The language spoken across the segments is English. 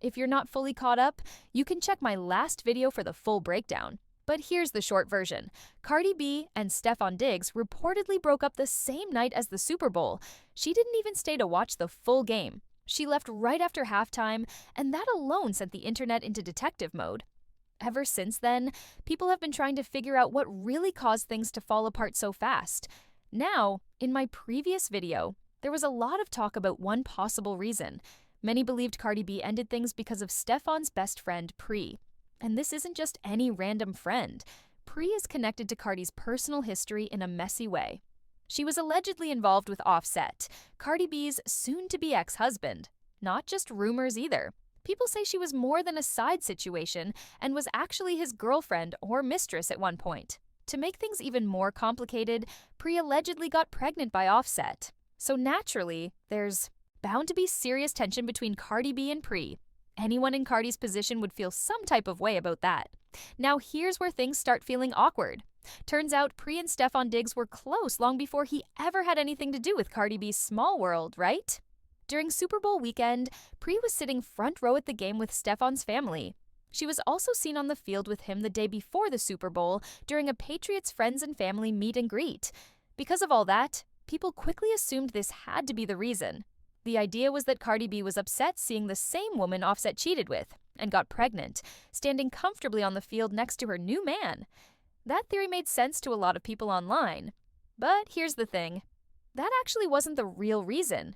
If you're not fully caught up, you can check my last video for the full breakdown. But here's the short version. Cardi B and Stefon Diggs reportedly broke up the same night as the Super Bowl. She didn't even stay to watch the full game. She left right after halftime, and that alone sent the internet into detective mode. Ever since then, people have been trying to figure out what really caused things to fall apart so fast. Now, in my previous video, there was a lot of talk about one possible reason. Many believed Cardi B ended things because of Stefon's best friend, Pri. And this isn't just any random friend. Pri is connected to Cardi's personal history in a messy way. She was allegedly involved with Offset, Cardi B's soon-to-be ex-husband. Not just rumors either. People say she was more than a side situation and was actually his girlfriend or mistress at one point. To make things even more complicated, Pri allegedly got pregnant by Offset. So naturally, there's bound to be serious tension between Cardi B and Pri. Anyone in Cardi's position would feel some type of way about that. Now here's where things start feeling awkward. Turns out Pri and Stefon Diggs were close long before he ever had anything to do with Cardi B's small world, right? During Super Bowl weekend, Pri was sitting front row at the game with Stefon's family. She was also seen on the field with him the day before the Super Bowl during a Patriots friends and family meet and greet. Because of all that, people quickly assumed this had to be the reason. The idea was that Cardi B was upset seeing the same woman Offset cheated with and got pregnant, standing comfortably on the field next to her new man. That theory made sense to a lot of people online. But here's the thing. That actually wasn't the real reason.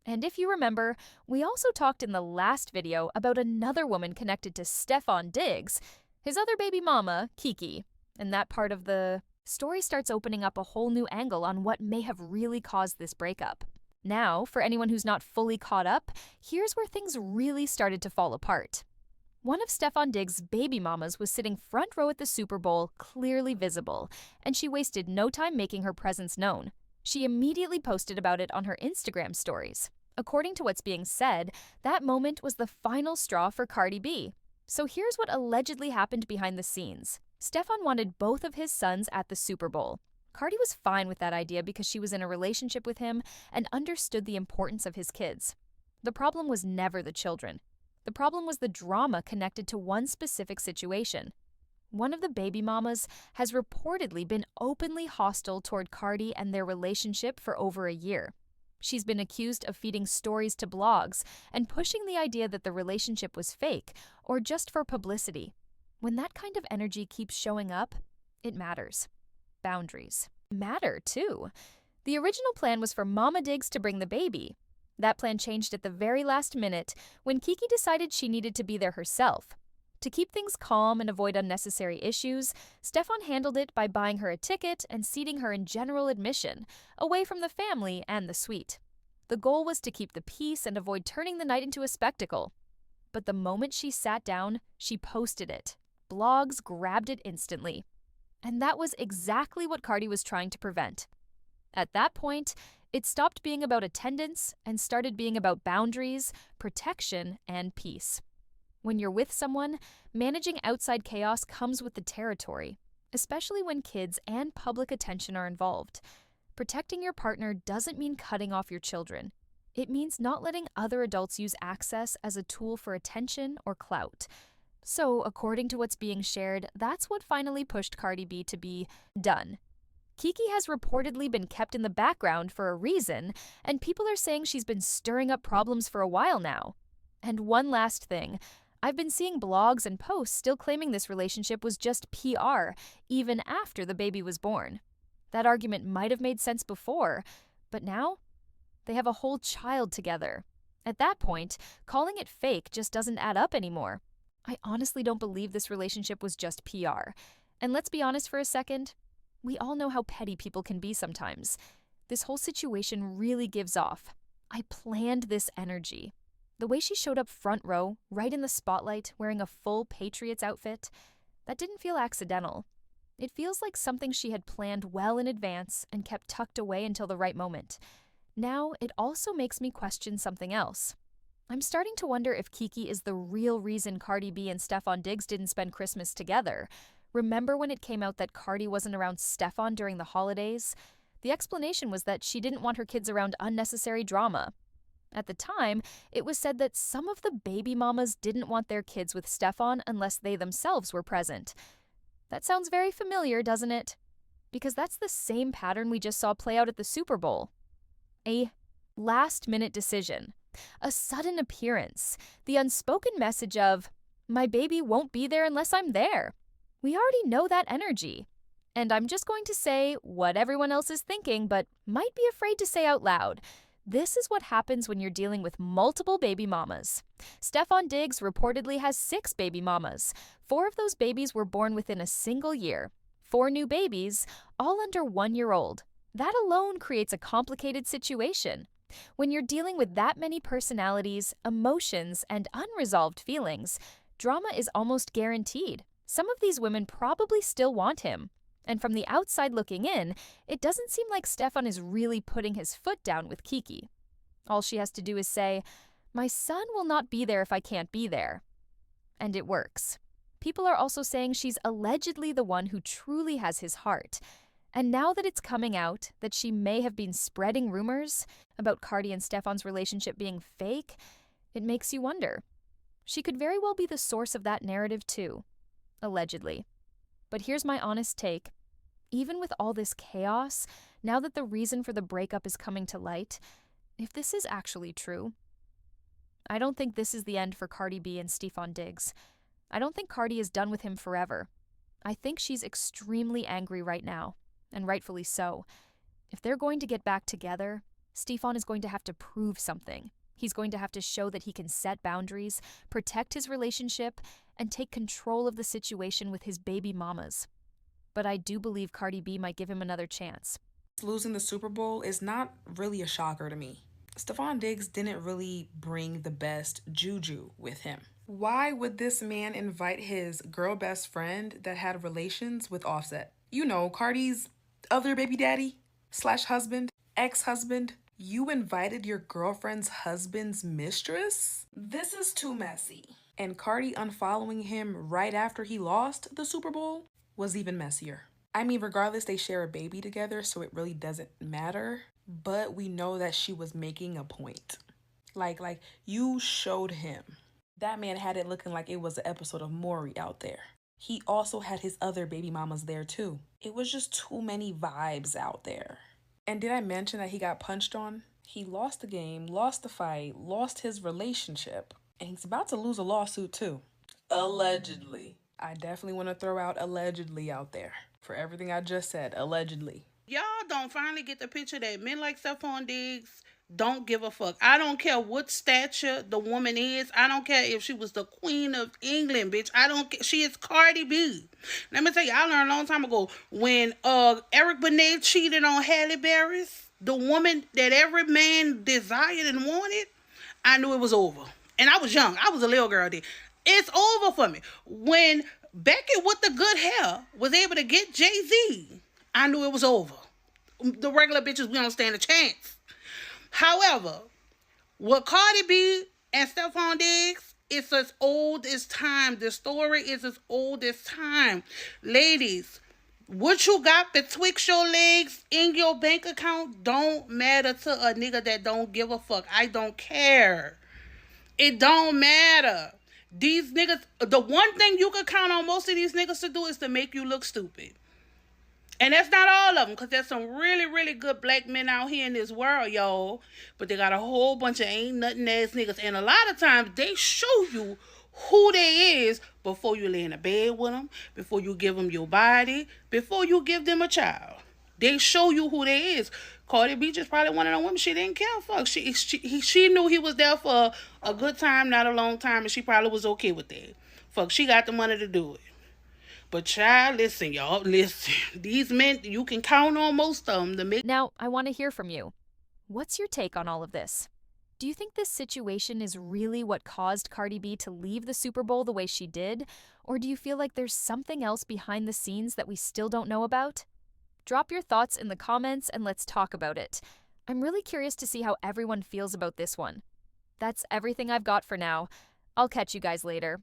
And if you remember, we also talked in the last video about another woman connected to Stefon Diggs, his other baby mama, Kiki. And that part of the story starts opening up a whole new angle on what may have really caused this breakup. Now, for anyone who's not fully caught up, here's where things really started to fall apart. One of Stefon Diggs' baby mamas was sitting front row at the Super Bowl, clearly visible, and she wasted no time making her presence known. She immediately posted about it on her Instagram stories. According to what's being said, that moment was the final straw for Cardi B. So here's what allegedly happened behind the scenes. Stefon wanted both of his sons at the Super Bowl. Cardi was fine with that idea because she was in a relationship with him and understood the importance of his kids. The problem was never the children. The problem was the drama connected to one specific situation. One of the baby mamas has reportedly been openly hostile toward Cardi and their relationship for over a year. She's been accused of feeding stories to blogs and pushing the idea that the relationship was fake or just for publicity. When that kind of energy keeps showing up, it matters. Boundaries matter, too. The original plan was for Mama Diggs to bring the baby. That plan changed at the very last minute when Kiki decided she needed to be there herself. To keep things calm and avoid unnecessary issues, Stefon handled it by buying her a ticket and seating her in general admission, away from the family and the suite. The goal was to keep the peace and avoid turning the night into a spectacle. But the moment she sat down, she posted it. Blogs grabbed it instantly. And that was exactly what Cardi was trying to prevent. At that point, it stopped being about attendance and started being about boundaries, protection, and peace. When you're with someone, managing outside chaos comes with the territory, especially when kids and public attention are involved. Protecting your partner doesn't mean cutting off your children. It means not letting other adults use access as a tool for attention or clout. So, according to what's being shared, that's what finally pushed Cardi B to be done. Kiki has reportedly been kept in the background for a reason, and people are saying she's been stirring up problems for a while now. And one last thing. I've been seeing blogs and posts still claiming this relationship was just PR, even after the baby was born. That argument might have made sense before, but now they have a whole child together. At that point, calling it fake just doesn't add up anymore. I honestly don't believe this relationship was just PR. And let's be honest for a second, we all know how petty people can be sometimes. This whole situation really gives off. I planned this energy. The way she showed up front row, right in the spotlight, wearing a full Patriots outfit, that didn't feel accidental. It feels like something she had planned well in advance and kept tucked away until the right moment. Now, it also makes me question something else. I'm starting to wonder if Kiki is the real reason Cardi B and Stefon Diggs didn't spend Christmas together. Remember when it came out that Cardi wasn't around Stefon during the holidays? The explanation was that she didn't want her kids around unnecessary drama. At the time, it was said that some of the baby mamas didn't want their kids with Stefon unless they themselves were present. That sounds very familiar, doesn't it? Because that's the same pattern we just saw play out at the Super Bowl. A last-minute decision, a sudden appearance, the unspoken message of, "My baby won't be there unless I'm there." We already know that energy. And I'm just going to say what everyone else is thinking, but might be afraid to say out loud. This is what happens when you're dealing with multiple baby mamas. Stefon Diggs reportedly has 6 baby mamas. 4 of those babies were born within a single year. 4 new babies, all under 1 year old. That alone creates a complicated situation. When you're dealing with that many personalities, emotions, and unresolved feelings, drama is almost guaranteed. Some of these women probably still want him. And from the outside looking in, it doesn't seem like Stefon is really putting his foot down with Kiki. All she has to do is say, "My son will not be there if I can't be there." And it works. People are also saying she's allegedly the one who truly has his heart. And now that it's coming out that she may have been spreading rumors about Cardi and Stefon's relationship being fake, it makes you wonder. She could very well be the source of that narrative too. Allegedly. But here's my honest take. Even with all this chaos, now that the reason for the breakup is coming to light, if this is actually true, I don't think this is the end for Cardi B and Stefon Diggs. I don't think Cardi is done with him forever. I think she's extremely angry right now, and rightfully so. If they're going to get back together, Stefon is going to have to prove something. He's going to have to show that he can set boundaries, protect his relationship, and take control of the situation with his baby mamas. But I do believe Cardi B might give him another chance. Losing the Super Bowl is not really a shocker to me. Stefon Diggs didn't really bring the best juju with him. Why would this man invite his girl best friend that had relations with Offset? You know, Cardi's other baby daddy / husband, ex-husband. You invited your girlfriend's husband's mistress? This is too messy. And Cardi unfollowing him right after he lost the Super Bowl was even messier. I mean, regardless, they share a baby together, so it really doesn't matter. But we know that she was making a point. Like you showed him. That man had it looking like it was an episode of Maury out there. He also had his other baby mamas there too. It was just too many vibes out there. And did I mention that he got punched on? He lost the game, lost the fight, lost his relationship. And he's about to lose a lawsuit too. Allegedly. I definitely want to throw out allegedly out there. For everything I just said, allegedly. Y'all don't finally get the picture that men like Stefon Diggs don't give a fuck. I don't care what stature the woman is. I don't care if she was the Queen of England, bitch. I don't care. She is Cardi B. Let me tell you, I learned a long time ago when Eric Benet cheated on Halle Berry, the woman that every man desired and wanted, I knew it was over. And I was young. I was a little girl then. It's over for me. When Becky with the good hair was able to get Jay-Z, I knew it was over. The regular bitches, we don't stand a chance. However, with Cardi B and Stefon Diggs, it's as old as time. The story is as old as time. Ladies, what you got betwixt your legs in your bank account don't matter to a nigga that don't give a fuck. I don't care. It don't matter. These niggas, the one thing you can count on most of these niggas to do is to make you look stupid. And that's not all of them, because there's some really, really good black men out here in this world, y'all. But they got a whole bunch of ain't nothing ass niggas. And a lot of times, they show you who they is before you lay in a bed with them, before you give them your body, before you give them a child. They show you who they is. Cardi B just probably one of them women she didn't care for. She knew he was there for a good time, not a long time, and she probably was okay with that. Fuck, she got the money to do it. But child, listen, y'all, listen. These men, you can count on most of them. Now, I want to hear from you. What's your take on all of this? Do you think this situation is really what caused Cardi B to leave the Super Bowl the way she did? Or do you feel like there's something else behind the scenes that we still don't know about? Drop your thoughts in the comments and let's talk about it. I'm really curious to see how everyone feels about this one. That's everything I've got for now. I'll catch you guys later.